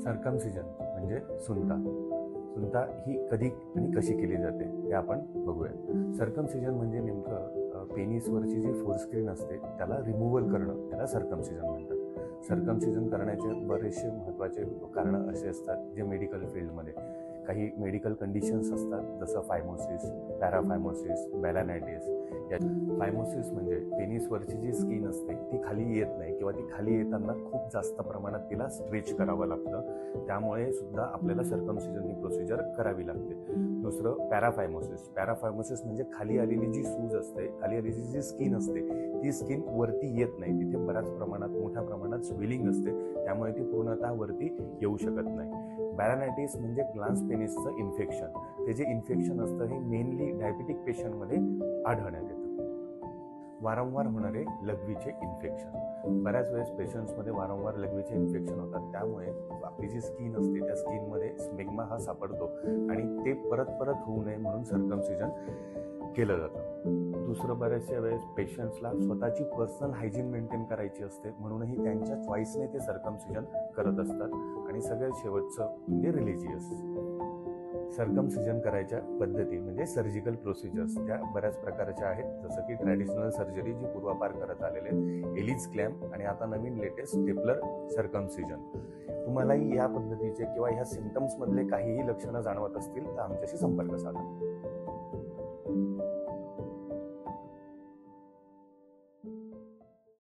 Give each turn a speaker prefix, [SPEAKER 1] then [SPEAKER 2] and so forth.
[SPEAKER 1] Circumcision म्हणजे सुनता ही कधी आणि कशी केली जाते हे आपण बघूया. सर्कमसिजन म्हणजे नेमकं पेनिसवरची जी फोरस्क्रीन असते त्याला रिमूव्हल करणं, त्याला सर्कमसिजन म्हणतात. सर्कमसिजन करण्याचे बरेचसे महत्त्वाचे कारणं असे असतात जे मेडिकल फील्डमध्ये काही मेडिकल कंडिशन्स असतात, जसं फायमोसिस, पॅराफायमोसिस, बेलानायटिस. या फायमोसिस म्हणजे पेनिसवरची जी स्किन असते ती खाली येत नाही किंवा ती खाली येताना खूप जास्त प्रमाणात तिला स्ट्रेच करावं लागतं, त्यामुळे सुद्धा आपल्याला सर्कमसिजन ही प्रोसिजर करावी लागते. दुसरं पॅराफायमोसिस म्हणजे खाली आलेली जी सूज असते, खाली आलेली जी स्किन असते ती स्किन वरती येत नाही, तिथे बऱ्याच प्रमाणात मोठ्या प्रमाणात स्वेलिंग असते, त्यामुळे ती पूर्णतः वरती येऊ शकत नाही. बेलानायटिस म्हणजे ग्लान्स पेनिसचं इन्फेक्शन. ते जे इन्फेक्शन असतं हे मेनली डायबिटिक पेशंटमध्ये आढळण्यात येतं. वारंवार होणारे लघवीचे इन्फेक्शन, बऱ्याच वेळेस पेशंट्समध्ये वारंवार लघवीचे इन्फेक्शन होतात, त्यामुळे आपली जी स्किन असते त्या स्किनमध्ये स्मेग्मा हा सापडतो आणि ते परत होऊ नये म्हणून सर्कमसिजन केलं जातं. दुसरं, बऱ्याचशा वेळेस पेशंट्सला स्वतःची पर्सनल हायजीन मेंटेन करायची असते, म्हणूनही त्यांच्या चॉईसने ते सर्कमसिजन करत असतात. आणि सगळ्यात शेवटचं म्हणजे रिलिजियस. सर्कमसिजन करायच्या पद्धती म्हणजे सर्जिकल प्रोसिजर्स त्या बऱ्याच प्रकारच्या आहेत, जसं की ट्रॅडिशनल सर्जरी जी पूर्वापार करत आलेले आहेत, एलिज क्लॅम्प आणि आता नवीन लेटेस्ट स्टेपलर सर्कमसिजन. तुम्हालाही या पद्धतीचे किंवा ह्या सिम्पटम्स मधले काहीही लक्षणं जाणवत असतील तर आमच्याशी संपर्क साधा.